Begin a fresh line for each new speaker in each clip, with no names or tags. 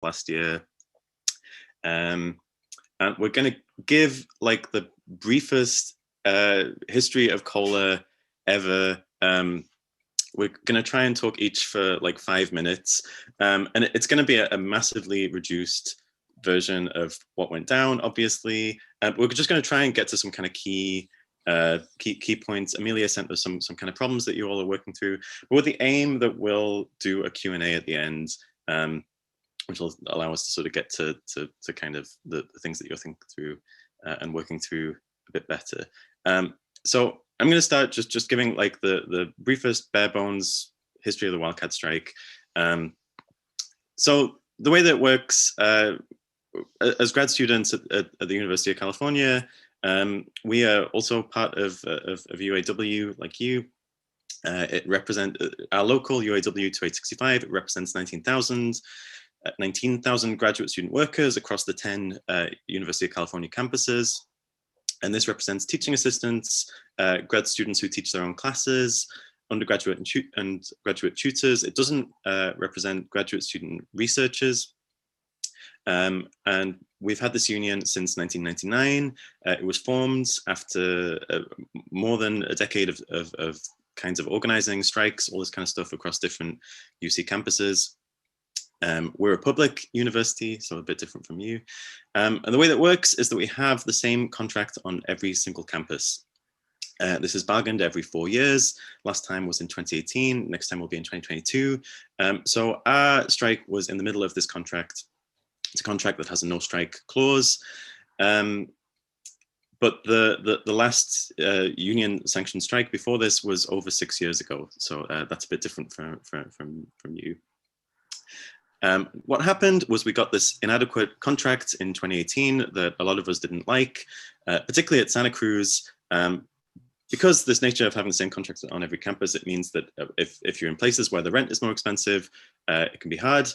last year. And we're going to give like the briefest history of cola ever. We're going to try and talk each for like 5 minutes. And it's going to be a massively reduced version of what went down, obviously. We're just going to try and get to some kind of key points. Amelia sent us some kind of problems that you all are working through, but with the aim that we'll do a Q&A at the end, which will allow us to sort of get to kind of the things that you're thinking through and working through a bit better. So I'm going to start just giving like the briefest bare bones history of the wildcat strike. So the way that it works, as grad students at the University of California, we are also part of UAW, like you. It represents our local UAW 2865. It represents 19,000 graduate student workers across the 10 University of California campuses. And this represents teaching assistants, grad students who teach their own classes, undergraduate and graduate tutors. It doesn't represent graduate student researchers. And we've had this union since 1999. It was formed after more than a decade of kinds of organizing, strikes, all this kind of stuff across different UC campuses. We're a public university, so a bit different from you. And the way that works is that we have the same contract on every single campus. This is bargained every 4 years. Last time was in 2018. Next time will be in 2022. So our strike was in the middle of this contract. It's a contract that has a no strike clause. But the last union sanctioned strike before this was over 6 years ago. So that's a bit different from you. What happened was we got this inadequate contract in 2018 that a lot of us didn't like, particularly at Santa Cruz. Because this nature of having the same contracts on every campus, it means that if you're in places where the rent is more expensive, it can be hard.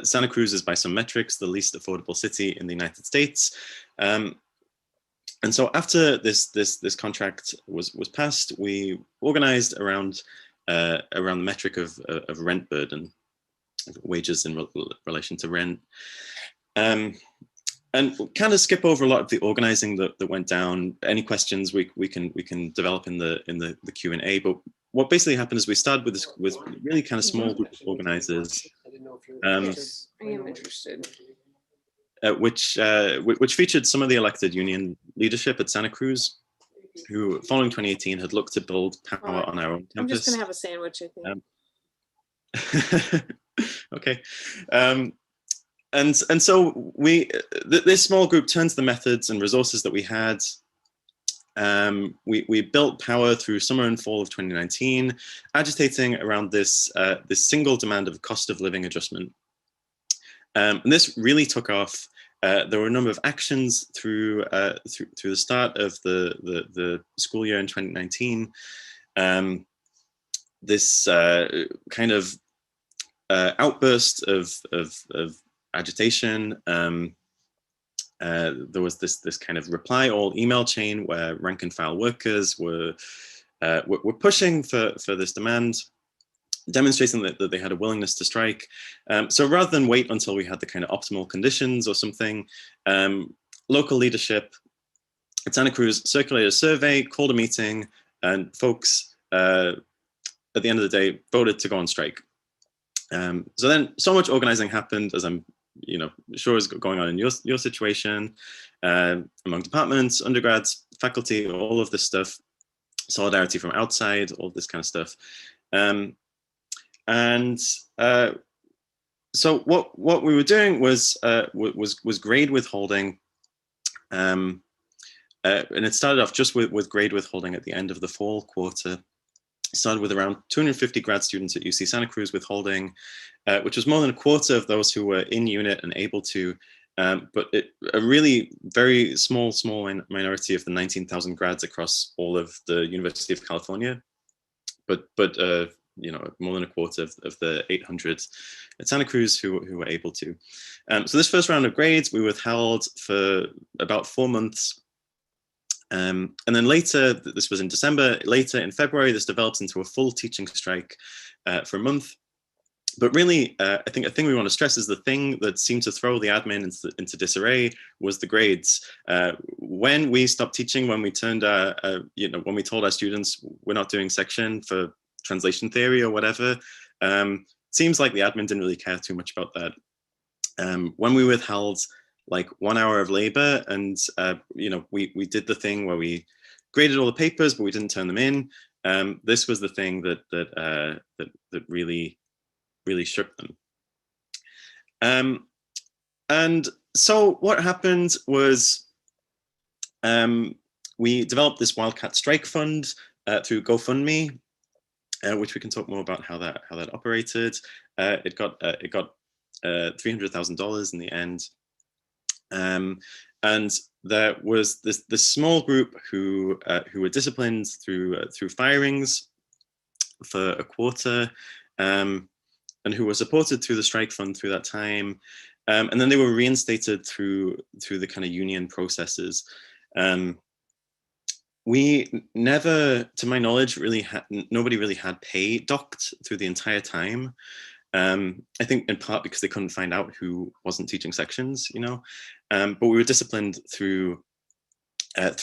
Santa Cruz is, by some metrics, the least affordable city in the United States. And so after this contract was passed, we organized around the metric of rent burden, wages in relation to rent. And we'll kind of skip over a lot of the organizing that went down. Any questions we can develop in the Q&A. But what basically happened is we started with really kind of small group of organizers.
I am interested.
Which featured some of the elected union leadership at Santa Cruz, who, following 2018, had looked to build power on our own campus.
I'm just going to have a sandwich, I think.
Okay. And so this small group turned to the methods and resources that we had. We built power through summer and fall of 2019, agitating around this single demand of cost of living adjustment. And this really took off. There were a number of actions through the start of the school year in 2019. This kind of outburst of agitation. There was this kind of reply all email chain where rank and file workers were pushing for this demand, demonstrating that they had a willingness to strike. So rather than wait until we had the kind of optimal conditions or something, local leadership at Santa Cruz circulated a survey, called a meeting, and folks at the end of the day voted to go on strike. So then so much organizing happened, as I'm sure is going on in your situation, among departments, undergrads, faculty, all of this stuff, solidarity from outside, all this kind of stuff. So what we were doing was grade withholding, and it started off just with grade withholding at the end of the fall quarter. Started with around 250 grad students at UC Santa Cruz withholding, which was more than a quarter of those who were in unit and able to, but a really very small minority of the 19,000 grads across all of the University of California, but more than a quarter of the 800 at Santa Cruz who were able to. So this first round of grades we withheld for about 4 months. And then later, this was in December, later in February, this developed into a full teaching strike for a month. But really, I think a thing we want to stress is the thing that seemed to throw the admin into disarray was the grades. When we stopped teaching, when we turned, when we told our students we're not doing section for translation theory or whatever, seems like the admin didn't really care too much about that. When we withheld like 1 hour of labor, and we did the thing where we graded all the papers, but we didn't turn them in. This was the thing that really shook them. And so what happened was we developed this Wildcat Strike Fund through GoFundMe, which we can talk more about how that operated. It got $300,000 in the end. And there was this small group who were disciplined through firings for a quarter, and who were supported through the strike fund through that time. And then they were reinstated through the kind of union processes. We never, to my knowledge, nobody really had pay docked through the entire time. I think in part because they couldn't find out who wasn't teaching sections, but we were disciplined through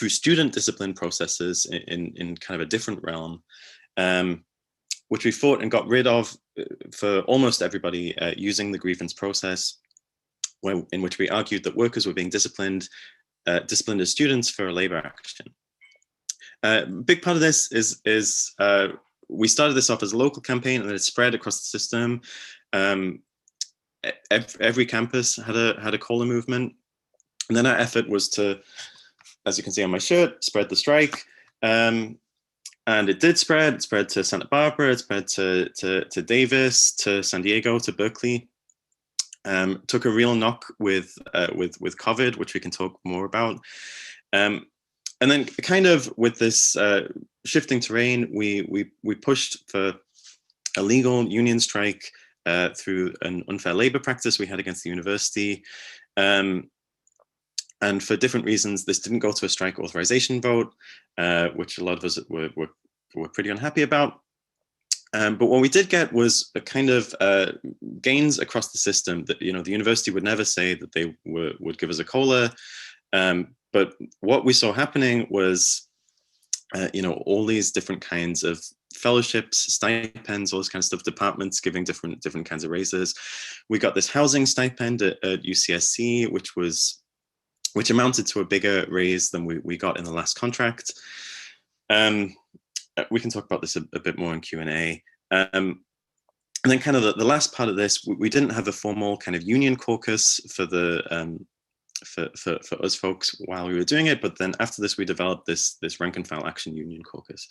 student discipline processes in kind of a different realm, which we fought and got rid of for almost everybody using the grievance process, in which we argued that workers were being disciplined as students for labor action. Big part of this is we started this off as a local campaign, and then it spread across the system. Every campus had a COLA movement, and then our effort was to, as you can see on my shirt, spread the strike. And it did spread. It spread to Santa Barbara. It spread to Davis, to San Diego, to Berkeley. Took a real knock with COVID, which we can talk more about. And then, kind of with this shifting terrain, we pushed for a legal union strike through an unfair labor practice we had against the university. And for different reasons, this didn't go to a strike authorization vote, which a lot of us were pretty unhappy about. But what we did get was a kind of gains across the system. That the university would never say that they would give us a COLA, but what we saw happening was, all these different kinds of fellowships, stipends, all this kind of stuff. Departments giving different kinds of raises. We got this housing stipend at UCSC, which amounted to a bigger raise than we got in the last contract. We can talk about this a bit more in Q&A. And then kind of the last part of this, we didn't have a formal kind of union caucus for the for us folks while we were doing it, but then after this, we developed this rank and file action union caucus.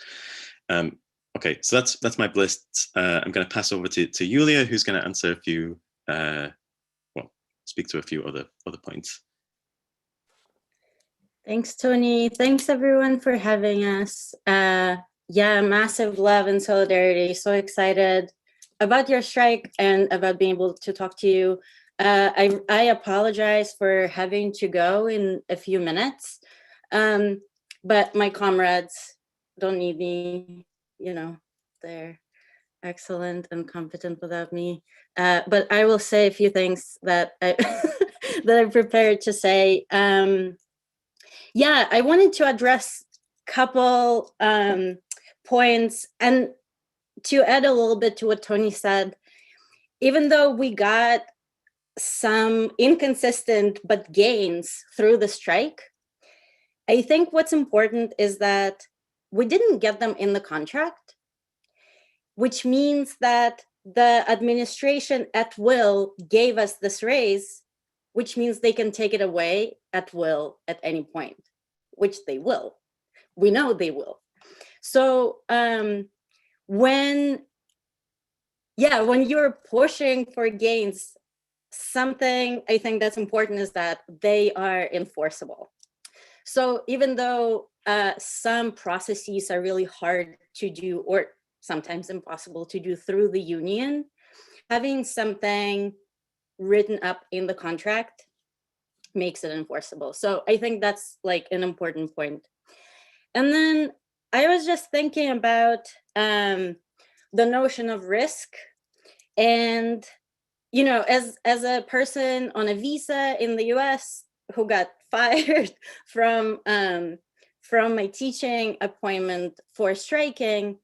Okay, so that's my list. I'm going to pass over to Yulia, who's going to answer a few, speak to a few other points.
Thanks, Tony. Thanks, everyone, for having us. Yeah, massive love and solidarity. So excited about your strike and about being able to talk to you. I apologize for having to go in a few minutes, but my comrades don't need me. They're excellent and competent without me. But I will say a few things that that I'm prepared to say. Yeah, I wanted to address a couple points, and to add a little bit to what Tony said. Even though we got some inconsistent but gains through the strike, I think what's important is that we didn't get them in the contract, which means that the administration at will gave us this raise, which means they can take it away at will at any point, which they will. We know they will. So when you're pushing for gains, something I think that's important is that they are enforceable. So even though some processes are really hard to do, or sometimes impossible to do through the union, having something written up in the contract makes it enforceable. So I think that's like an important point. And then I was just thinking about the notion of risk. And, you know, as a person on a visa in the US who got fired from my teaching appointment for striking,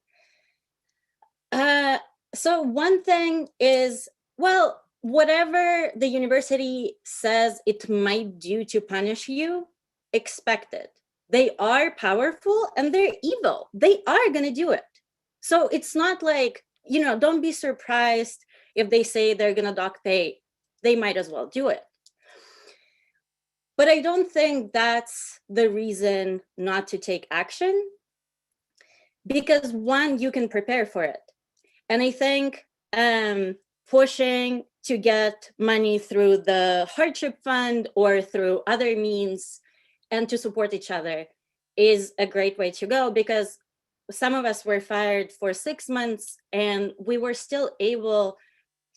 so one thing is, well, whatever the university says it might do to punish you, expect it. They are powerful and they're evil. They are going to do it. So it's not like, you know, don't be surprised if they say they're going to dock pay. They might as well do it. But I don't think that's the reason not to take action, because one, you can prepare for it. And I think pushing to get money through the hardship fund or through other means and to support each other is a great way to go, because some of us were fired for 6 months and we were still able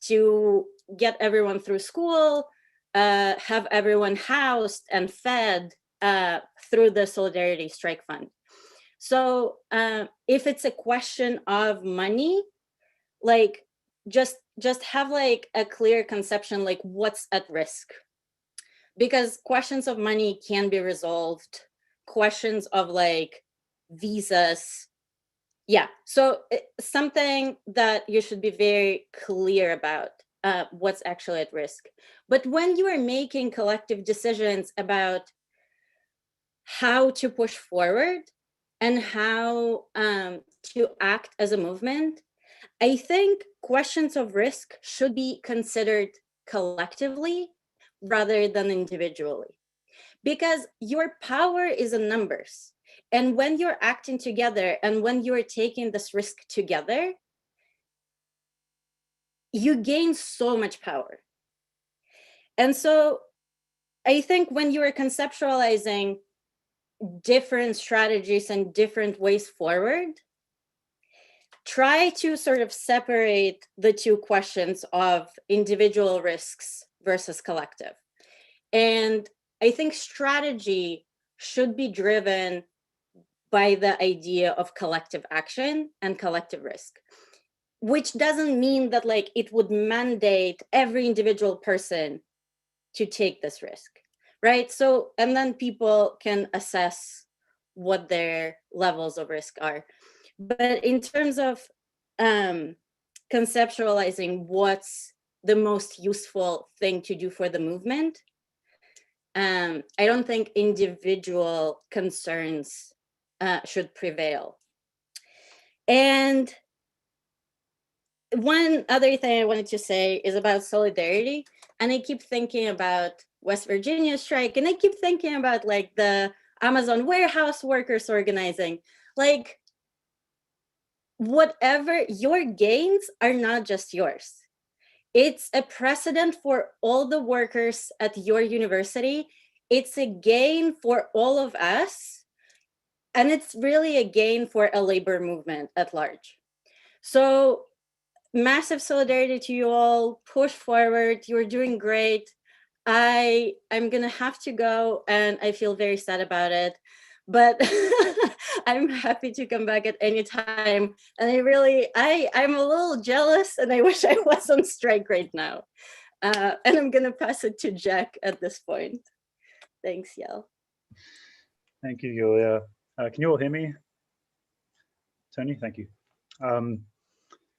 to get everyone through school, have everyone housed and fed through the Solidarity Strike Fund. So if it's a question of money, like just have like a clear conception, like what's at risk, because questions of money can be resolved. Questions of like visas, yeah. So something that you should be very clear about what's actually at risk. But when you are making collective decisions about how to push forward and how to act as a movement, I think questions of risk should be considered collectively rather than individually, because your power is in numbers. And when you're acting together and when you're taking this risk together, you gain so much power. And so I think when you are conceptualizing different strategies and different ways forward, try to sort of separate the two questions of individual risks versus collective. And I think strategy should be driven by the idea of collective action and collective risk, which doesn't mean that like it would mandate every individual person to take this risk, right? So, and then people can assess what their levels of risk are. But in terms of conceptualizing what's the most useful thing to do for the movement, I don't think individual concerns should prevail. And one other thing I wanted to say is about solidarity. And I keep thinking about West Virginia strike, and I keep thinking about like the Amazon warehouse workers organizing. Like, whatever, your gains are not just yours. It's a precedent for all the workers at your university. It's a gain for all of us. And it's really a gain for a labor movement at large. So massive solidarity to you all. Push forward. You're doing great. I'm gonna have to go, and I feel very sad about it. But I'm happy to come back at any time. And I'm a little jealous, and I wish I was on strike right now. And I'm gonna pass it to Jack at this point. Thanks, Yael.
Thank you, Yulia. Can you all hear me? Tony, thank you.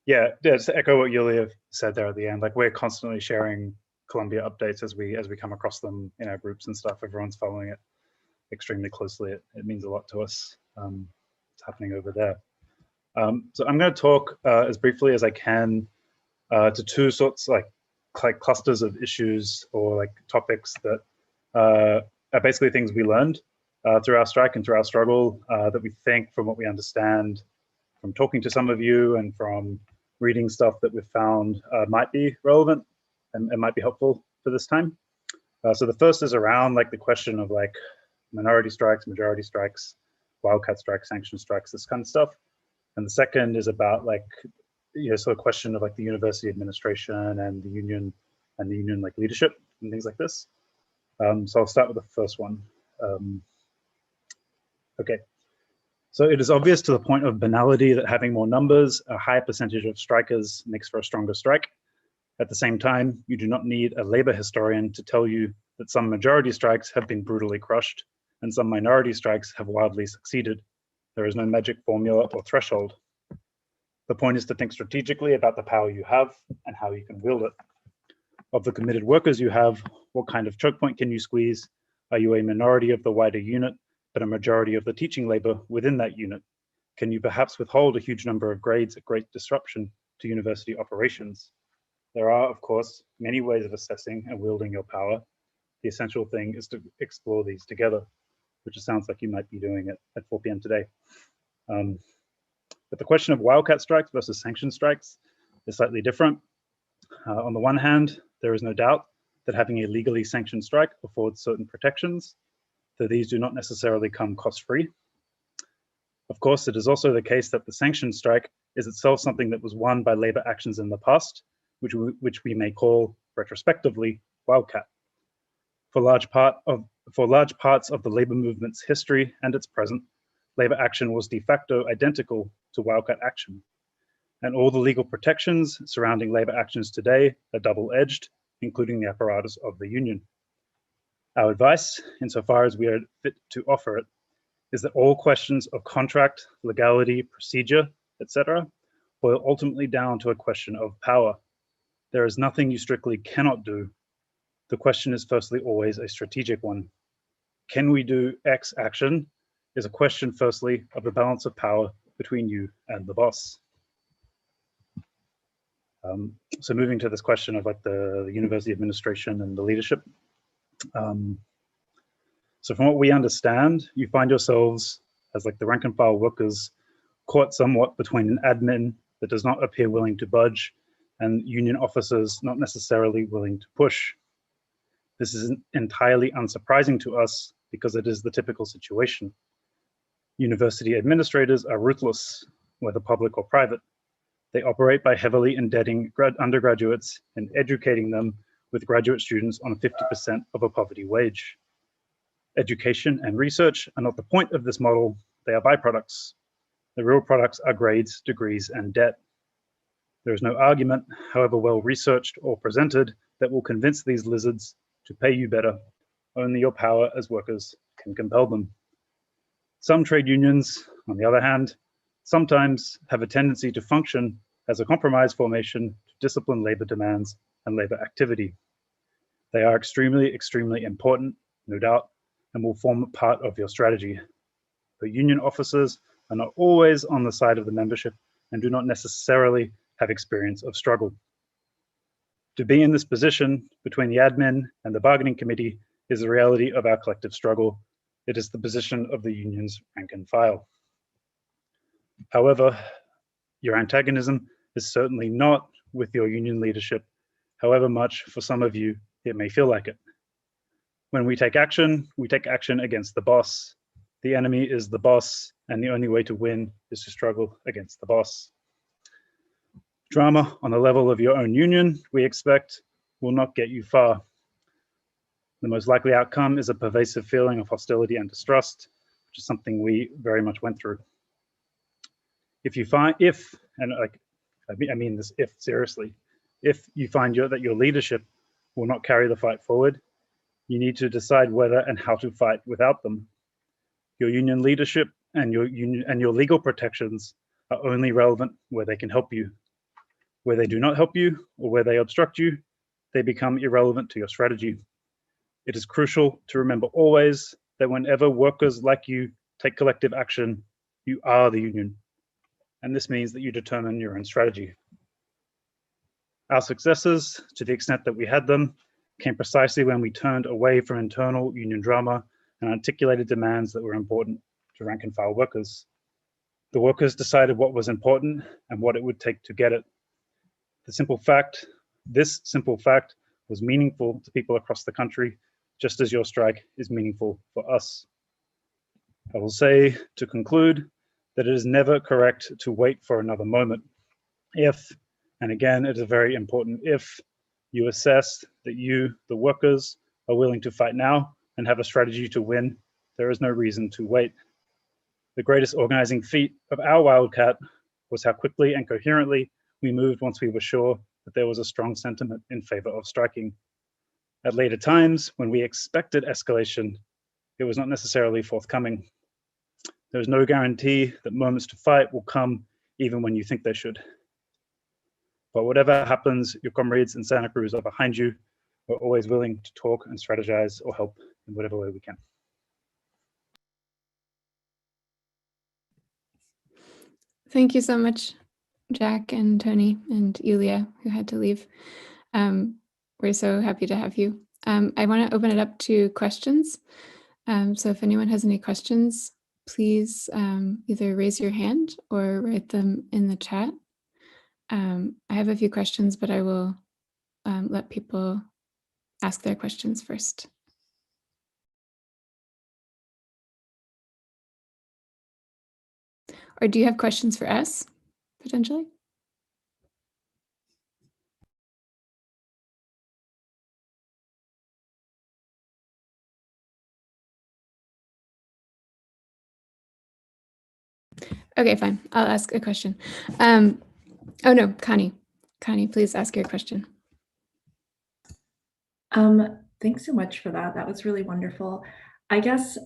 Yeah, just to echo what Yulia said there at the end, like we're constantly sharing Columbia updates as we come across them in our groups and stuff. Everyone's following it extremely closely. It means a lot to us. It's happening over there. So I'm going to talk as briefly as I can to two sorts like clusters of issues or like topics that are basically things we learned through our strike and through our struggle that we think, from what we understand from talking to some of you and from reading stuff that we've found might be relevant and might be helpful for this time. So the first is around like the question of like minority strikes, majority strikes, wildcat strikes, sanction strikes, this kind of stuff. And the second is about like, you know, sort of question of like the university administration and the union like leadership and things like this. So I'll start with the first one. Okay. So it is obvious to the point of banality that having more numbers, a higher percentage of strikers makes for a stronger strike. At the same time, you do not need a labor historian to tell you that some majority strikes have been brutally crushed and some minority strikes have wildly succeeded. There is no magic formula or threshold. The point is to think strategically about the power you have and how you can wield it. Of the committed workers you have, what kind of choke point can you squeeze? Are you a minority of the wider unit, but a majority of the teaching labor within that unit? Can you perhaps withhold a huge number of grades at great disruption to university operations? There are, of course, many ways of assessing and wielding your power. The essential thing is to explore these together, which it sounds like you might be doing it at 4 p.m. today. But the question of wildcat strikes versus sanctioned strikes is slightly different. On the one hand, there is no doubt that having a legally sanctioned strike affords certain protections, though these do not necessarily come cost-free. Of course, it is also the case that the sanctioned strike is itself something that was won by labor actions in the past, which we may call, retrospectively, wildcat. For large parts of the labor movement's history and its present, labor action was de facto identical to wildcat action. And all the legal protections surrounding labor actions today are double-edged, including the apparatus of the union. Our advice, insofar as we are fit to offer it, is that all questions of contract, legality, procedure, etc., boil ultimately down to a question of power. There is nothing you strictly cannot do. The question is firstly always a strategic one. Can we do X action is a question firstly of the balance of power between you and the boss. So moving to this question of like the university administration and the leadership. So from what we understand, you find yourselves as like the rank and file workers caught somewhat between an admin that does not appear willing to budge and union officers not necessarily willing to push. This is entirely unsurprising to us because it is the typical situation. University administrators are ruthless, whether public or private. They operate by heavily indebting undergraduates and educating them with graduate students on 50% of a poverty wage. Education and research are not the point of this model, they are byproducts. The real products are grades, degrees, and debt. There is no argument, however well researched or presented, that will convince these lizards to pay you better. Only your power as workers can compel them. Some trade unions, on the other hand, sometimes have a tendency to function as a compromise formation to discipline labor demands and labor activity. They are extremely, extremely important, no doubt, and will form part of your strategy. But union officers are not always on the side of the membership and do not necessarily have experience of struggle. To be in this position between the admin and the bargaining committee is the reality of our collective struggle. It is the position of the union's rank and file. However, your antagonism is certainly not with your union leadership, however much for some of you it may feel like it. When we take action against the boss. The enemy is the boss, and the only way to win is to struggle against the boss. Drama on the level of your own union, we expect, will not get you far. The most likely outcome is a pervasive feeling of hostility and distrust, which is something we very much went through. If you find, I mean this if seriously, if you find that your leadership will not carry the fight forward, you need to decide whether and how to fight without them. Your union leadership and your legal protections are only relevant where they can help you. Where they do not help you or where they obstruct you, they become irrelevant to your strategy. It is crucial to remember always that whenever workers like you take collective action, you are the union. And this means that you determine your own strategy. Our successes, to the extent that we had them, came precisely when we turned away from internal union drama and articulated demands that were important to rank and file workers. The workers decided what was important and what it would take to get it. This simple fact was meaningful to people across the country, just as your strike is meaningful for us. I will say, to conclude, that it is never correct to wait for another moment. If, and again, it is a very important if, you assess that you, the workers, are willing to fight now and have a strategy to win, there is no reason to wait. The greatest organizing feat of our Wildcat was how quickly and coherently we moved once we were sure that there was a strong sentiment in favor of striking. At later times, when we expected escalation, it was not necessarily forthcoming. There is no guarantee that moments to fight will come even when you think they should. But whatever happens, your comrades in Santa Cruz are behind you. We're always willing to talk and strategize or help in whatever way we can.
Thank you so much, Jack and Tony and Yulia, who had to leave. We're so happy to have you. I want to open it up to questions. So if anyone has any questions, please either raise your hand or write them in the chat. I have a few questions, but I will let people ask their questions first. Or do you have questions for us, potentially? Okay, fine. I'll ask a question. Oh no, Connie. Connie, please ask your question.
Thanks so much for that. That was really wonderful. I guess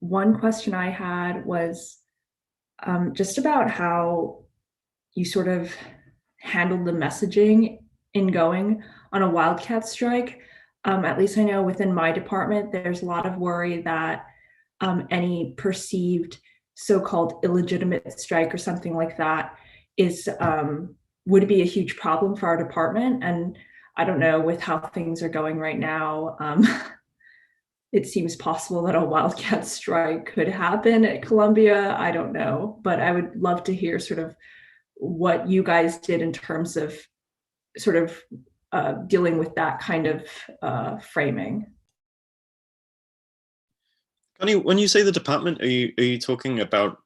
one question I had was just about how you sort of handled the messaging in going on a Wildcat strike. At least I know within my department, there's a lot of worry that any perceived so-called illegitimate strike or something like that is would be a huge problem for our department. And I don't know, with how things are going right now, it seems possible that a Wildcat strike could happen at Columbia. I don't know, but I would love to hear sort of what you guys did in terms of sort of dealing with that kind of framing.
Connie, when you say the department, are you talking about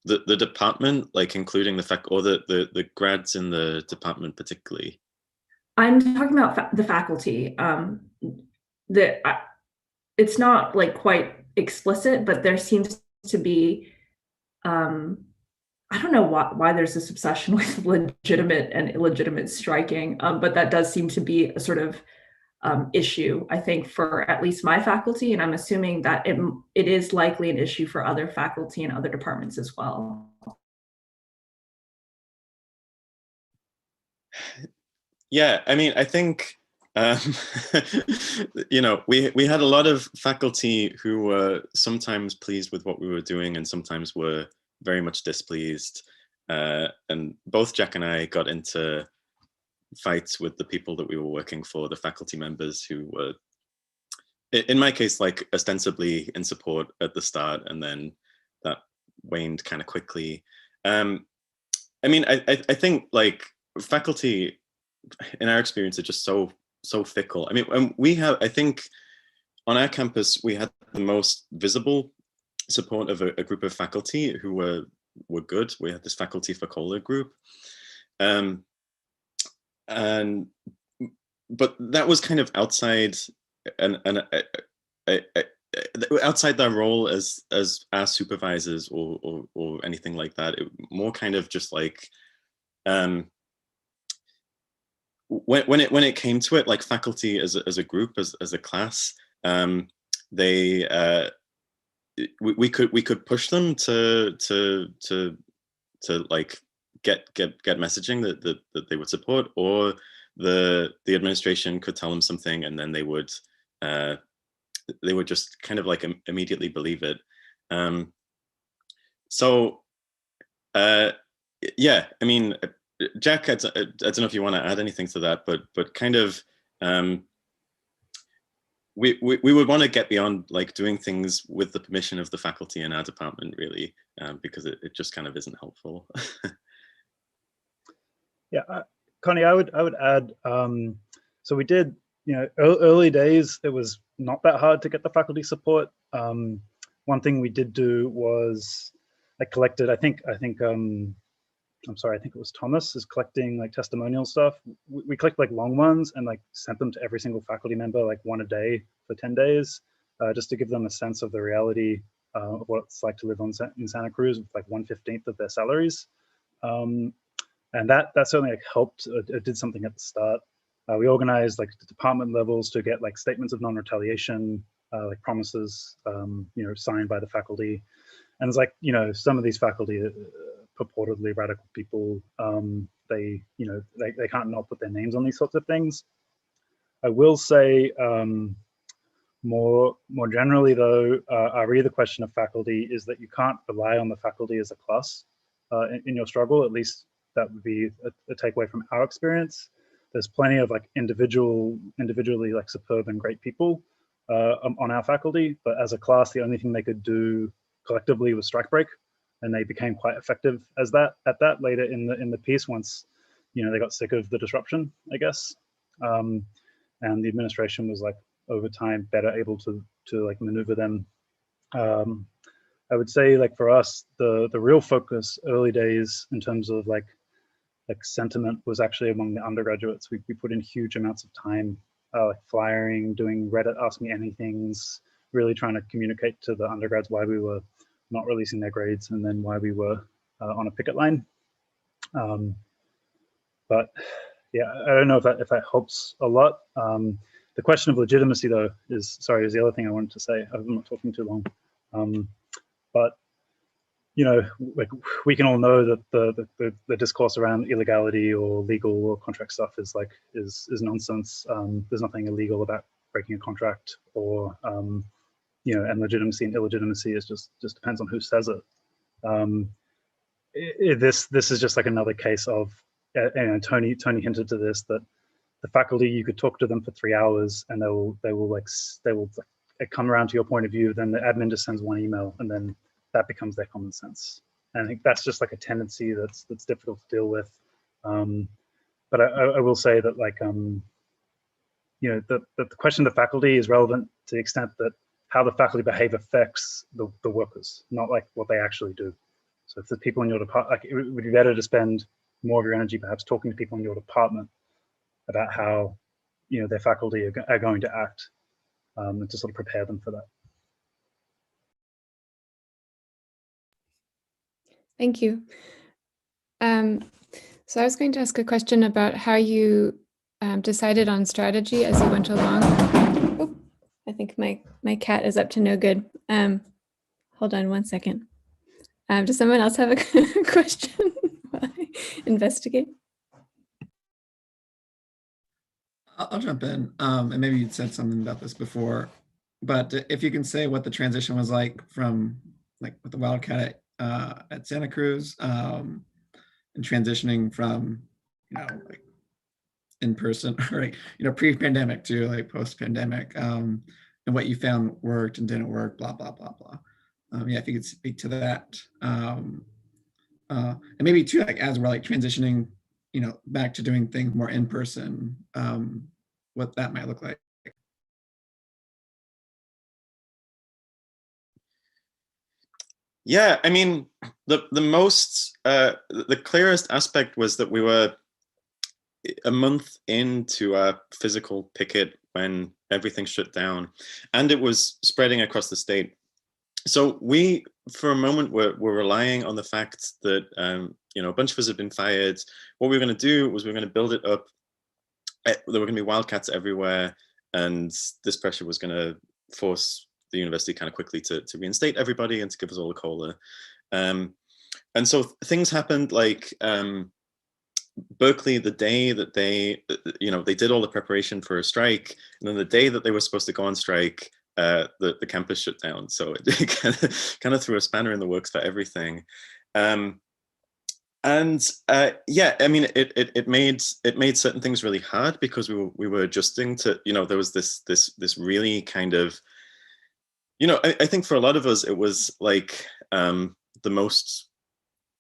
the department, like including the or the grads in the department particularly?
I'm talking about the faculty. It's not like quite explicit, but there seems to be, I don't know why there's this obsession with legitimate and illegitimate striking, but that does seem to be a sort of issue, I think, for at least my faculty, and I'm assuming that it is likely an issue for other faculty and other departments as well.
Yeah, I mean, I think, you know, we had a lot of faculty who were sometimes pleased with what we were doing and sometimes were very much displeased. And both Jack and I got into fights with the people that we were working for, the faculty members who were, in my case, like ostensibly in support at the start, and then that waned kind of quickly. I mean, I think like faculty, in our experience, are just so fickle. I mean, we have, I think, on our campus, we had the most visible support of a group of faculty who were good. We had this Faculty for Cola group, but that was kind of outside outside their role as our supervisors or anything like that. It more kind of just like when it came to it, like faculty as a group, as a class, we could push them to like get messaging that they would support, or the administration could tell them something and then they would just kind of like immediately believe it. Yeah, I mean, Jack, I don't know if you want to add anything to that, but kind of we would want to get beyond like doing things with the permission of the faculty in our department, really, because it just kind of isn't helpful.
Yeah, Connie, I would add, so we did, you know, early days, it was not that hard to get the faculty support. One thing we did do was I collected, I think I'm sorry, I think it was Thomas is collecting like testimonial stuff. We collect like long ones and like sent them to every single faculty member, like one a day for 10 days, just to give them a sense of the reality of what it's like to live in Santa Cruz with like 1/15 of their salaries. And that certainly like helped. It did something at the start. We organized like the department levels to get like statements of non-retaliation, like promises, signed by the faculty. And it's like, some of these faculty purportedly radical people, they can't not put their names on these sorts of things. I will say, more generally though, the question of faculty is that you can't rely on the faculty as a class in your struggle. At least that would be a takeaway from our experience. There's plenty of like individually like superb and great people on our faculty, but as a class, the only thing they could do collectively was strike break, and they became quite effective at that later in the piece once they got sick of the disruption, I guess, and the administration was like over time better able to like maneuver them. I would say like for us, the real focus early days in terms of like sentiment was actually among the undergraduates. We put in huge amounts of time, like flyering, doing Reddit Ask Me Anythings, really trying to communicate to the undergrads why we were not releasing their grades and then why we were on a picket line. But yeah, I don't know if that helps a lot. The question of legitimacy though is the other thing I wanted to say. I'm not talking too long. But like we can all know that the discourse around illegality or legal or contract stuff is nonsense. There's nothing illegal about breaking a contract, or and legitimacy and illegitimacy is just depends on who says it. This is just like another case of, Tony hinted to this, that the faculty, you could talk to them for 3 hours and they will come around to your point of view. Then the admin just sends one email and then that becomes their common sense. And I think that's just like a tendency that's difficult to deal with. But I will say that like, the question of the faculty is relevant to the extent that how the faculty behave affects the workers, not like what they actually do. So if the people in your department, like, it would be better to spend more of your energy perhaps talking to people in your department about how their faculty are going to act, and to sort of prepare them for that.
Thank you. So I was going to ask a question about how you decided on strategy as you went along. Oh, I think my cat is up to no good. Hold on one second. Does someone else have a question while I investigate?
I'll jump in, and maybe you'd said something about this before, but if you can say what the transition was like from like with the Wildcat at Santa Cruz, and transitioning from like in person or like pre-pandemic to like post-pandemic, and what you found worked and didn't work, blah blah blah blah. Yeah, if you could speak to that, and maybe too, like as we're like transitioning back to doing things more in person, what that might look like.
Yeah, I mean, the clearest aspect was that we were a month into a physical picket when everything shut down, and it was spreading across the state. So we, for a moment, were relying on the fact that a bunch of us had been fired. What we were going to do was we were going to build it up. There were going to be wildcats everywhere, and this pressure was going to force the university kind of quickly to reinstate everybody and to give us all a COLA. And so things happened like Berkeley, the day that they did all the preparation for a strike, and then the day that they were supposed to go on strike, the campus shut down. So it kind of threw a spanner in the works for everything. Yeah, I mean, it made certain things really hard because we were adjusting to, there was this really kind of, I think for a lot of us it was like the most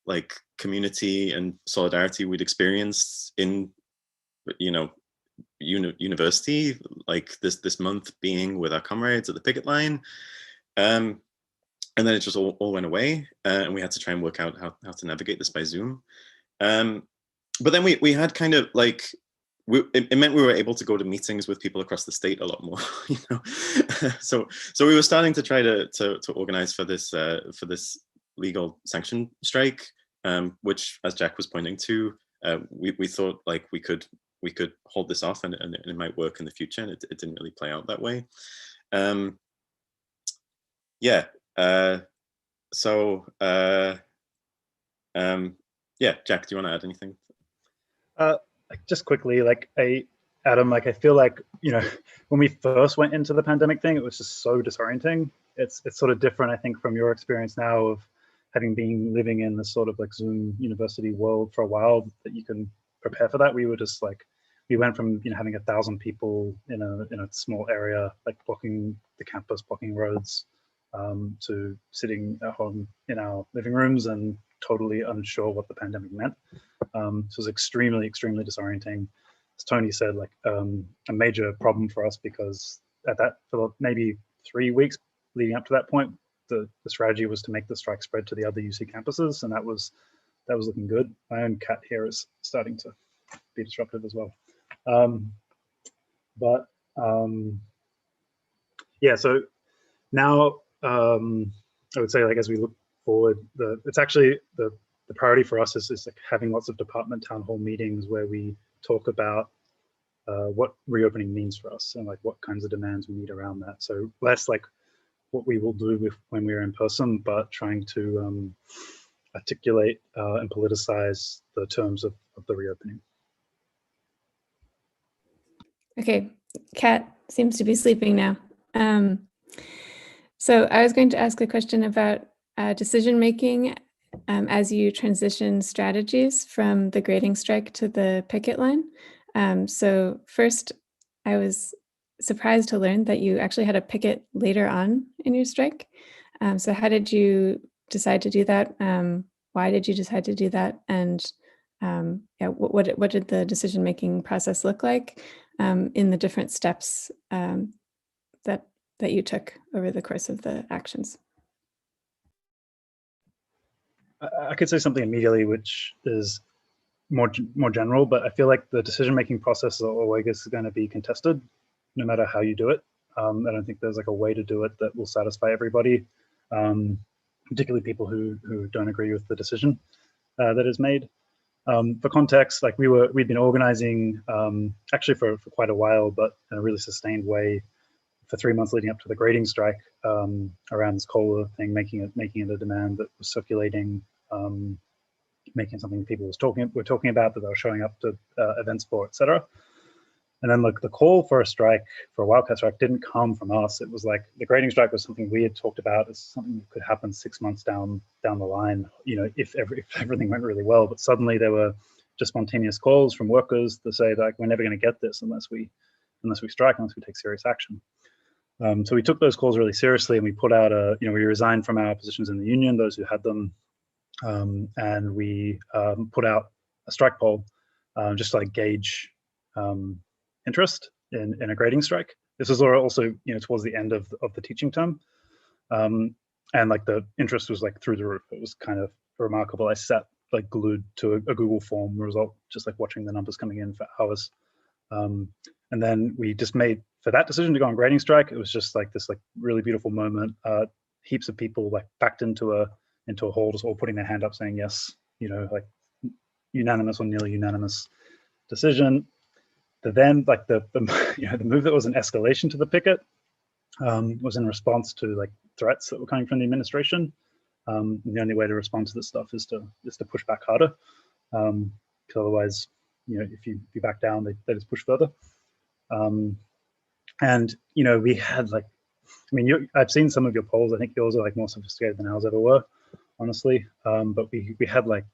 like community and solidarity we'd experienced in university, like this month being with our comrades at the picket line, and then it just all went away, and we had to try and work out how to navigate this by Zoom. But then we had kind of like it meant we were able to go to meetings with people across the state a lot more, you know. So we were starting to try to organize for this legal sanction strike, which, as Jack was pointing to, we thought like we could hold this off and it might work in the future, and it didn't really play out that way. Yeah. Yeah, Jack, do you want to add anything?
Just quickly, like Adam, like I feel like, you know, when we first went into the pandemic thing, it was just so disorienting. It's sort of different, I think, from your experience now of having been living in this sort of like Zoom university world for a while, that you can prepare for that. We were just like, we went from, you know, having 1,000 people in a small area, like blocking the campus, blocking roads, to sitting at home in our living rooms and totally unsure what the pandemic meant. So it was extremely, extremely disorienting. As Tony said, like a major problem for us, because for maybe 3 weeks leading up to that point, the strategy was to make the strike spread to the other UC campuses, and that was looking good. My own cat here is starting to be disruptive as well. Yeah, so now I would say, like, as we look forward, it's actually the priority for us is like having lots of department town hall meetings where we talk about what reopening means for us and like what kinds of demands we need around that. So less like what we will do when we're in person, but trying to articulate and politicize the terms of the reopening.
Okay, Kat seems to be sleeping now. So I was going to ask a question about decision making as you transition strategies from the grading strike to the picket line. So first, I was surprised to learn that you actually had a picket later on in your strike. So how did you decide to do that? Why did you decide to do that? And yeah, what did the decision making process look like in the different steps that you took over the course of the actions?
I could say something immediately, which is more general, but I feel like the decision-making process is always going to be contested, no matter how you do it. I don't think there's like a way to do it that will satisfy everybody, particularly people who don't agree with the decision that is made. For context, like we'd been organizing actually for quite a while, but in a really sustained way for 3 months leading up to the grading strike, around this COLA thing, making it a demand that was circulating, making something people were talking about, that they were showing up to events for, etc. And then like the call for a wildcat strike didn't come from us. It was like the grading strike was something we had talked about as something that could happen 6 months down the line, you know, if everything went really well. But suddenly there were just spontaneous calls from workers to say like, we're never going to get this unless we strike, unless we take serious action. So we took those calls really seriously, and we put out we resigned from our positions in the union, those who had them, and we put out a strike poll just to like gauge interest in a grading strike. This was also, you know, towards the end of the teaching term, and like the interest was like through the roof. It was kind of remarkable. I sat like glued to a Google form result, just like watching the numbers coming in for hours. And then we just made, for that decision to go on grading strike, it was just like this like really beautiful moment. Heaps of people like backed into a hall, just all putting their hand up saying yes, you know, like unanimous or nearly unanimous decision. But then like the move that was an escalation to the picket was in response to like threats that were coming from the administration. And the only way to respond to this stuff is to push back harder, because otherwise, you know, if you back down, they just push further. And you know, we had like, I mean, I've seen some of your polls. I think yours are like more sophisticated than ours ever were, honestly. But we had like,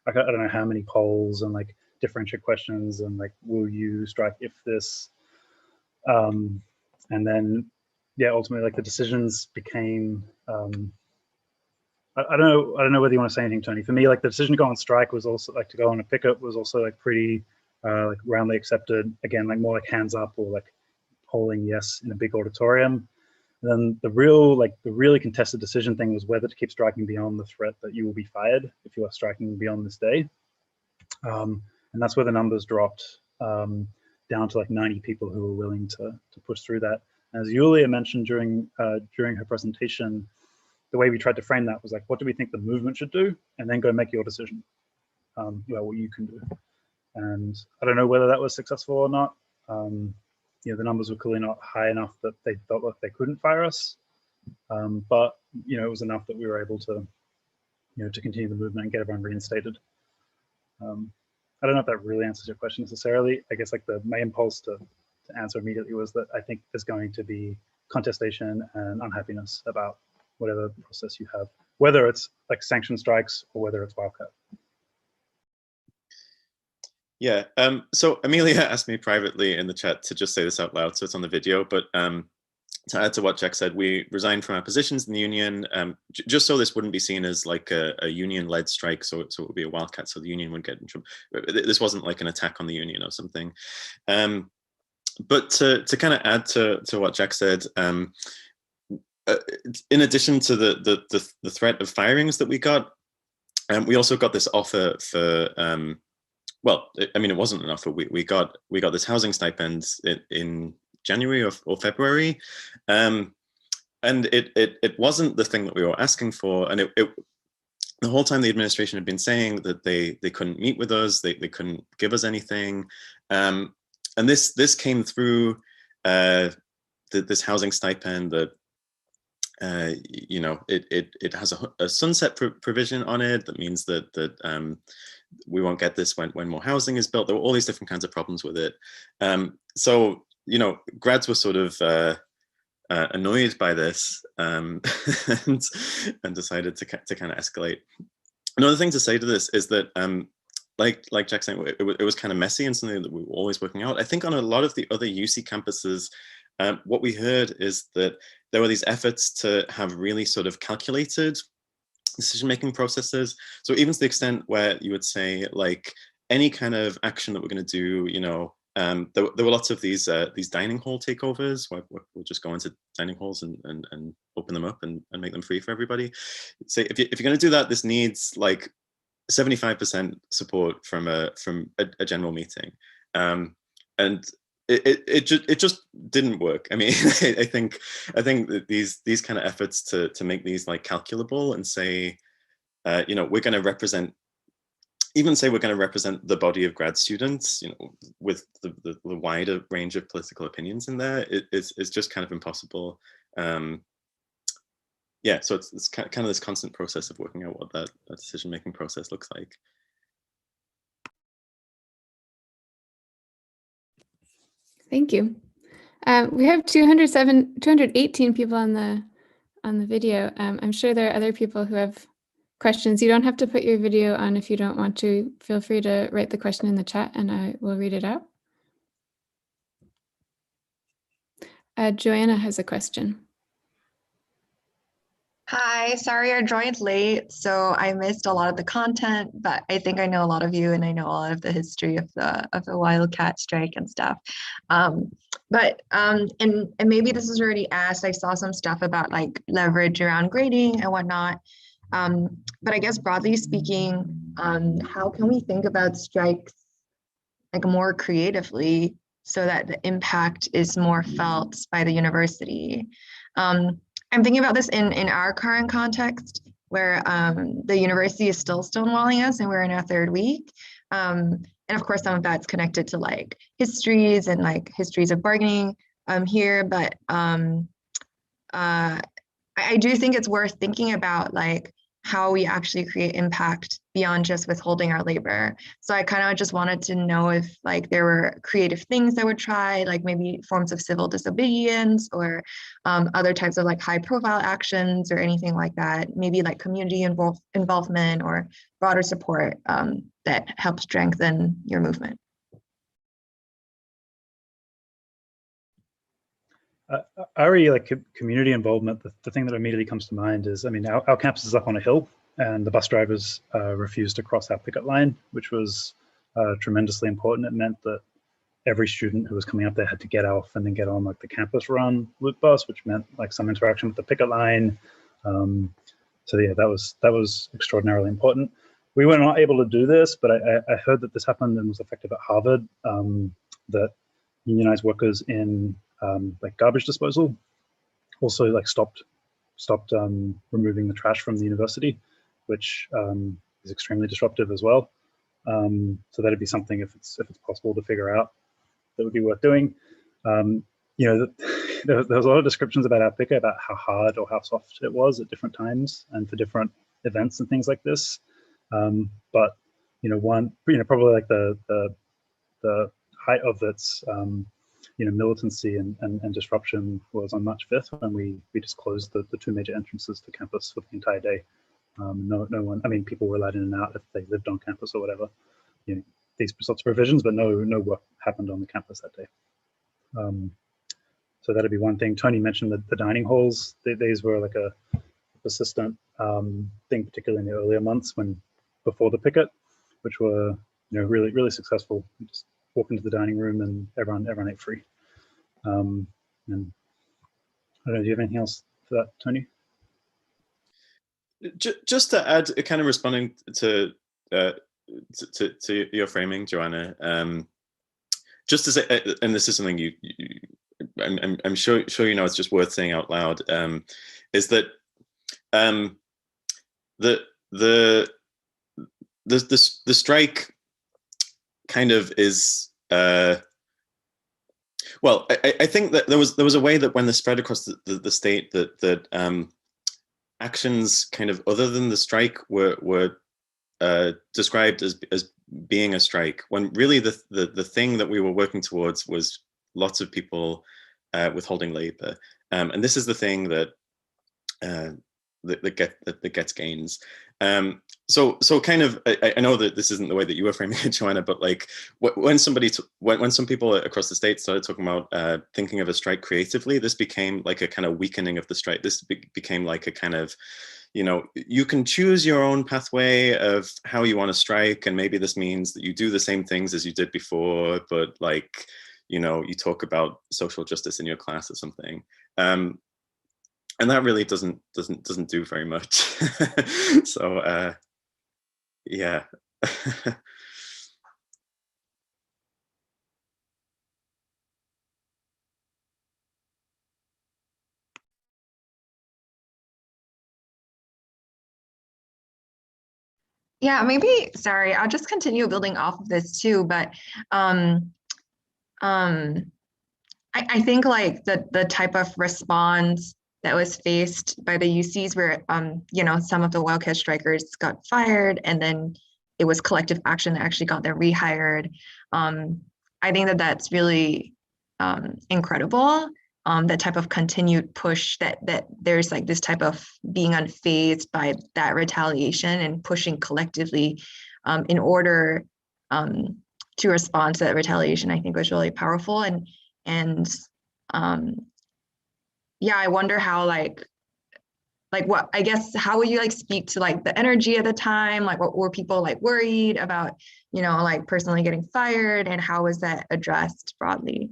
I don't know how many polls and like differential questions and like, will you strike if this? And then, yeah, ultimately, like the decisions became. I don't know whether you want to say anything, Tony. For me, like the decision to go on strike was also like to go on a picket was also like pretty like roundly accepted. Again, like more like hands up or like polling yes in a big auditorium. And then the really contested decision thing was whether to keep striking beyond the threat that you will be fired if you are striking beyond this day. And that's where the numbers dropped. down to like 90 people who were willing to push through that. As Yulia mentioned during her presentation, the way we tried to frame that was like, what do we think the movement should do? And then go make your decision about what you can do. And I don't know whether that was successful or not. You know, the numbers were clearly not high enough that they felt like they couldn't fire us. But, you know, it was enough that we were able to, you know, to continue the movement and get everyone reinstated. I don't know if that really answers your question necessarily. I guess like my impulse to answer immediately was that I think there's going to be contestation and unhappiness about whatever process you have, whether it's like sanction strikes or whether it's wildcat.
Yeah, so Amelia asked me privately in the chat to just say this out loud, so it's on the video, but to add to what Jack said, we resigned from our positions in the union, just so this wouldn't be seen as like a union-led strike, so it would be a wildcat, so the union wouldn't get in trouble. This wasn't like an attack on the union or something. But to kind of add to what Jack said, in addition to the threat of firings that we got, we also got this offer for, well, I mean, it wasn't an offer. We got this housing stipend in January or February, and it wasn't the thing that we were asking for. And the whole time the administration had been saying that they couldn't meet with us, they couldn't give us anything, and this came through this housing stipend that. You know, it has a sunset provision on it that means that we won't get this when more housing is built. There were all these different kinds of problems with it. So, you know, grads were sort of annoyed by this and decided to kind of escalate. Another thing to say to this is that, like Jack said, it was kind of messy and something that we were always working out. I think on a lot of the other UC campuses, what we heard is that there were these efforts to have really sort of calculated decision-making processes. So even to the extent where you would say, like, any kind of action that we're going to do, you know, there were lots of these dining hall takeovers where we'll just go into dining halls and open them up and make them free for everybody. Say, if you're going to do that, this needs like 75% support from a general meeting, and it just didn't work. I mean, I think that these kind of efforts to make these like calculable and say, you know, we're going to represent, even say we're going to represent the body of grad students, you know, with the wider range of political opinions in there, it's just kind of impossible. Yeah, so it's kind of this constant process of working out what that decision-making process looks like.
Thank you. We have 218 people on the video. I'm sure there are other people who have questions. You don't have to put your video on if you don't want to. Feel free to write the question in the chat and I will read it out. Joanna has a question.
Hi, sorry I joined late, so I missed a lot of the content, but I think I know a lot of you and I know a lot of the history of the wildcat strike and stuff. And maybe this was already asked. I saw some stuff about like leverage around grading and whatnot. But I guess broadly speaking, how can we think about strikes like more creatively so that the impact is more felt by the university? I'm thinking about this in our current context where the university is still stonewalling us and we're in our third week. And of course, some of that's connected to like histories and like histories of bargaining here. But I do think it's worth thinking about like how we actually create impact beyond just withholding our labor. So I kind of just wanted to know if like there were creative things that were tried, like maybe forms of civil disobedience or other types of like high profile actions or anything like that, maybe like community involvement or broader support that help strengthen your movement.
I really like community involvement. The thing that immediately comes to mind is, I mean, our campus is up on a hill and the bus drivers refused to cross our picket line, which was tremendously important. It meant that every student who was coming up there had to get off and then get on like the campus run loop bus, which meant like some interaction with the picket line. So yeah, that was extraordinarily important. We were not able to do this, but I heard that this happened and was effective at Harvard, that unionized workers in like garbage disposal. Also, like stopped removing the trash from the university, which is extremely disruptive as well. So that'd be something, if it's possible to figure out, that would be worth doing. You know, there was a lot of descriptions about our picket, about how hard or how soft it was at different times and for different events and things like this. But you know, probably like the height of its you know, militancy and disruption was on March 5th, when we just closed the two major entrances to campus for the entire day. No one, I mean, people were allowed in and out if they lived on campus or whatever. You know, these sorts of provisions, but no work happened on the campus that day. So that'd be one thing. Tony mentioned the dining halls. These were like a persistent thing, particularly in the earlier months before the picket, which were, you know, really successful. You just walk into the dining room and everyone ate free. And I don't know, do you have anything else for that, Tony?
Just to add, kind of responding to your framing, Joanna. Just to say, and this is something I'm sure you know, it's just worth saying out loud. Is that the strike kind of is well, I think that there was a way that when this spread across the state, that actions kind of other than the strike were described as being a strike, when really the thing that we were working towards was lots of people withholding labor, and this is the thing that gets gains. So kind of, I know that this isn't the way that you were framing it, Joanna, but like when some people across the state started talking about thinking of a strike creatively, this became like a kind of weakening of the strike. This became like a kind of, you know, you can choose your own pathway of how you want to strike, and maybe this means that you do the same things as you did before, but like, you know, you talk about social justice in your class or something. And that really doesn't do very much. So yeah.
Yeah, maybe, sorry, I'll just continue building off of this too, but I think like the type of response that was faced by the UCs, where you know, some of the Wildcat strikers got fired, and then it was collective action that actually got them rehired. I think that that's really incredible. That type of continued push, that there's like this type of being unfazed by that retaliation and pushing collectively in order to respond to that retaliation, I think was really powerful. And yeah, I wonder how like what, I guess, how would you like speak to like the energy at the time? Like, what were people like worried about, you know, like personally getting fired, and how was that addressed broadly?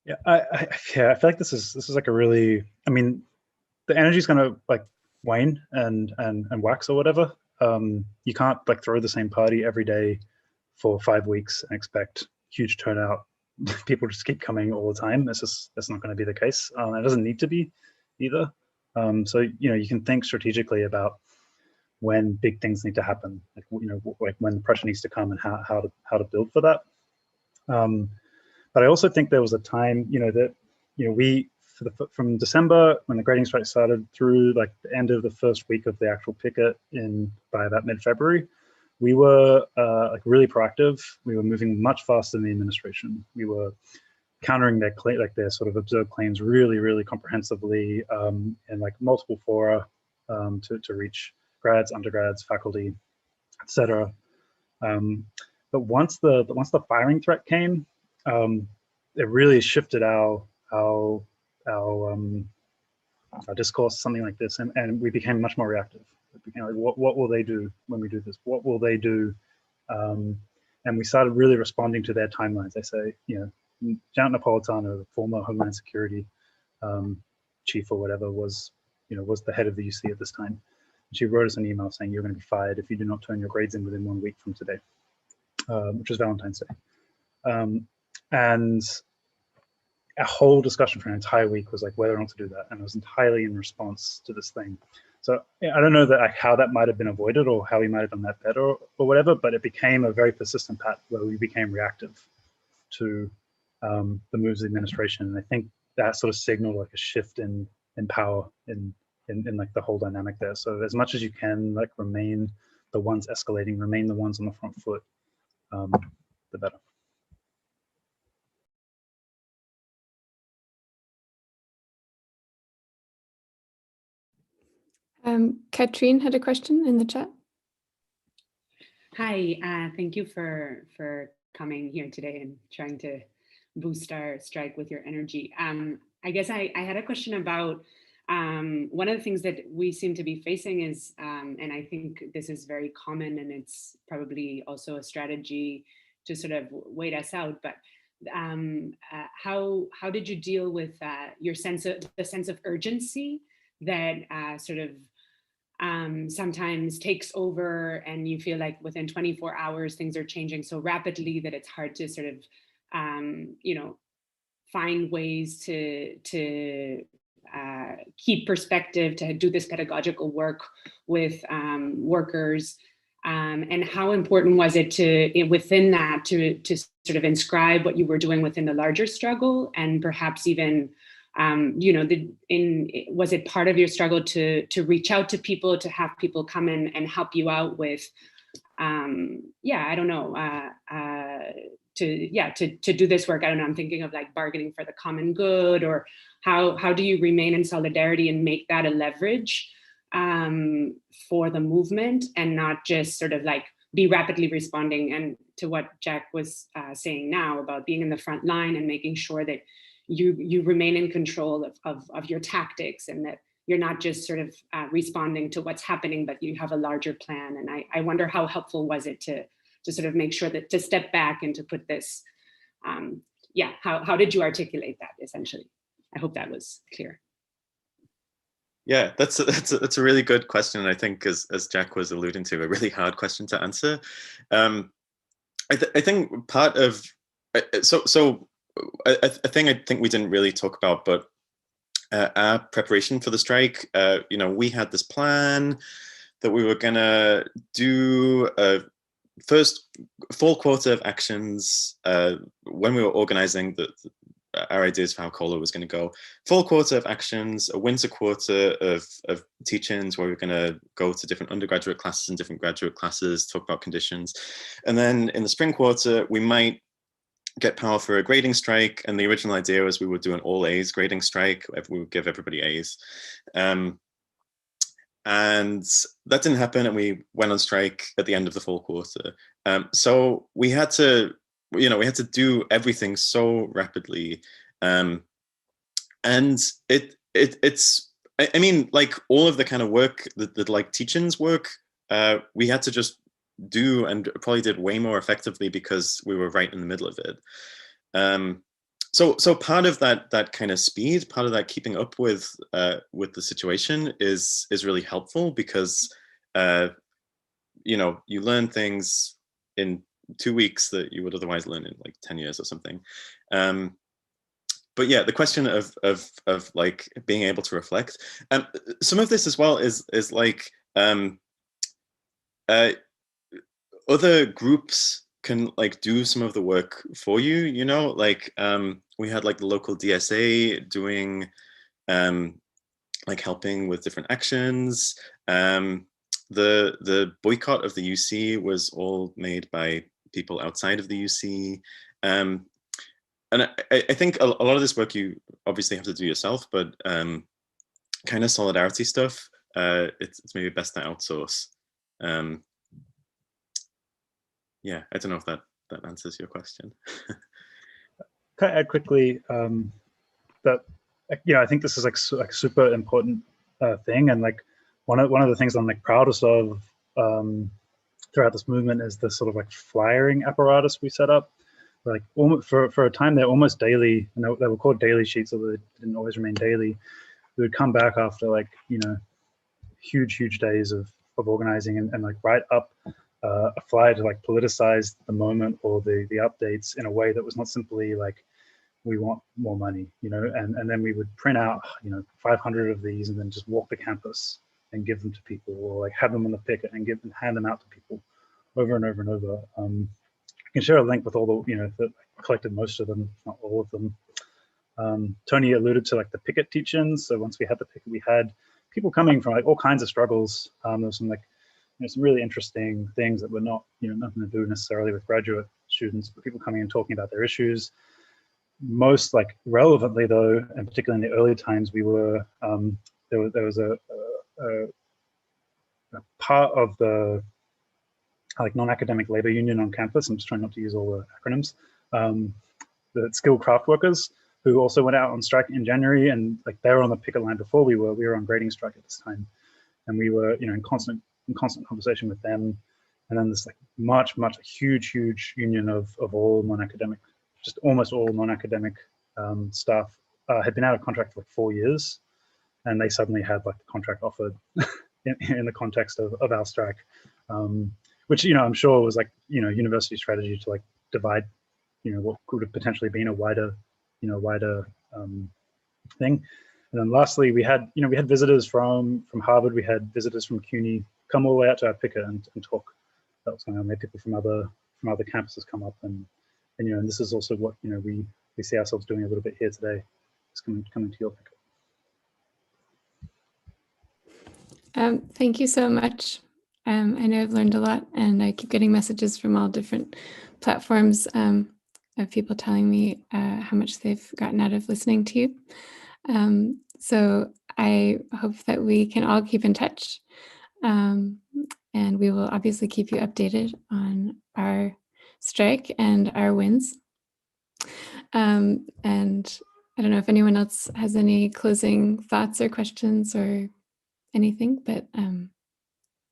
Yeah, I feel like this is like a really, I mean, the energy is going to like wane and wax or whatever. You can't like throw the same party every day for 5 weeks and expect huge turnout. People just keep coming all the time. That's not going to be the case. It doesn't need to be either. So, you know, you can think strategically about when big things need to happen, like, you know, like when the pressure needs to come and how to build for that. But I also think there was a time, you know, that, you know, we, from December, when the grading strike started, through like the end of the first week of the actual picket by about mid-February, we were like really proactive. We were moving much faster than the administration. We were countering their sort of absurd claims really comprehensively, in like multiple fora, to reach grads, undergrads, faculty, etc. But once the firing threat came, it really shifted our discourse, something like this, and we became much more reactive. It became like, what will they do when we do this? What will they do? And we started really responding to their timelines. They say, you know, Janet Napolitano, the former Homeland Security chief or whatever, was the head of the UC at this time. And she wrote us an email saying, you're going to be fired if you do not turn your grades in within 1 week from today. which was Valentine's Day. And our whole discussion for an entire week was like whether or not to do that, and it was entirely in response to this thing. So I don't know that how that might have been avoided or how we might have done that better or whatever, but it became a very persistent pattern where we became reactive to the moves of the administration. And I think that sort of signaled like a shift in power in like the whole dynamic there. So as much as you can, like, remain the ones escalating, remain the ones on the front foot, the better.
Katrine had a question in the chat.
Hi, thank you for coming here today and trying to boost our strike with your energy. I guess I had a question about one of the things that we seem to be facing is, and I think this is very common, and it's probably also a strategy to sort of wait us out, but how did you deal with your sense of urgency that sort of sometimes takes over, and you feel like within 24 hours things are changing so rapidly that it's hard to sort of you know, find ways to keep perspective, to do this pedagogical work with workers, and how important was it to within that to sort of inscribe what you were doing within the larger struggle, and perhaps even you know, was it part of your struggle to reach out to people, to have people come in and help you out with, yeah, I don't know, to do this work? I don't know, I'm thinking of like bargaining for the common good, or how do you remain in solidarity and make that a leverage for the movement, and not just sort of like be rapidly responding? And to what Jack was saying now about being in the front line and making sure that you remain in control of your tactics, and that you're not just sort of responding to what's happening, but you have a larger plan. And I wonder how helpful was it to sort of make sure that to step back and to put this, yeah, how did you articulate that essentially? I hope that was clear.
Yeah, that's a really good question. And I think, as Jack was alluding to, a really hard question to answer. I think part of, a thing I think we didn't really talk about, but our preparation for the strike, you know, we had this plan that we were gonna do a first full quarter of actions when we were organizing our ideas for how COLA was going to go. Full quarter of actions, a winter quarter of teach-ins where we're going to go to different undergraduate classes and different graduate classes, talk about conditions. And then in the spring quarter, we might get power for a grading strike. And the original idea was we would do an all A's grading strike. We would give everybody A's. And that didn't happen, and we went on strike at the end of the full quarter. So we had to, you know, we had to do everything so rapidly. And it's, I mean, like all of the kind of work that like teach-ins work, we had to just do, and probably did way more effectively because we were right in the middle of it. So part of that kind of speed, part of that keeping up with the situation is really helpful, because you know, you learn things in 2 weeks that you would otherwise learn in like 10 years or something. But yeah, the question of like being able to reflect. Some of this as well is like other groups can like do some of the work for you, you know, like we had like the local DSA doing like helping with different actions. The boycott of the UC was all made by people outside of the UC. And I think a lot of this work you obviously have to do yourself, but kind of solidarity stuff, it's maybe best to outsource. Yeah, I don't know if that answers your question.
Can I add quickly that, you know, I think this is like super important thing, and like one of the things I'm like proudest of throughout this movement is the sort of like flyering apparatus we set up. Like for a time, they're almost daily, and they were called daily sheets, although they didn't always remain daily. We would come back after like, you know, huge days of organizing and like write up a flyer to like politicize the moment or the updates in a way that was not simply like, we want more money, you know, and then we would print out, you know, 500 of these and then just walk the campus and give them to people, or like have them on the picket and hand them out to people over and over and over. I can share a link with all the, you know, that I collected most of them, not all of them. Tony alluded to like the Picket teach-ins. So once we had the Picket, we had people coming from like all kinds of struggles. There was some like, you know, some really interesting things that were not, you know, nothing to do necessarily with graduate students, but people coming and talking about their issues. Most like relevantly though, and particularly in the early times, we were, there was a part of the like non-academic labor union on campus. I'm just trying not to use all the acronyms. The skilled craft workers who also went out on strike in January, and like they were on the picket line before we were on grading strike at this time, and we were, you know, in constant conversation with them. And then this like huge union of all non-academic, just almost all non-academic staff had been out of contract for like 4 years, and they suddenly had like the contract offered in the context of our strike, which, you know, I'm sure was like, you know, university strategy to like divide, you know, what could have potentially been a wider thing. And then lastly, we had visitors from Harvard, we had visitors from CUNY come all the way out to our picket and talk. That was going on. We had people from other campuses come up, and you know, and this is also what, you know, we see ourselves doing a little bit here today. It's coming to your picket.
Thank you so much. I know I've learned a lot, and I keep getting messages from all different platforms of people telling me how much they've gotten out of listening to you. So I hope that we can all keep in touch, and we will obviously keep you updated on our strike and our wins. And I don't know if anyone else has any closing thoughts or questions or anything, but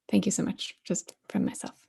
thank you so much, just from myself.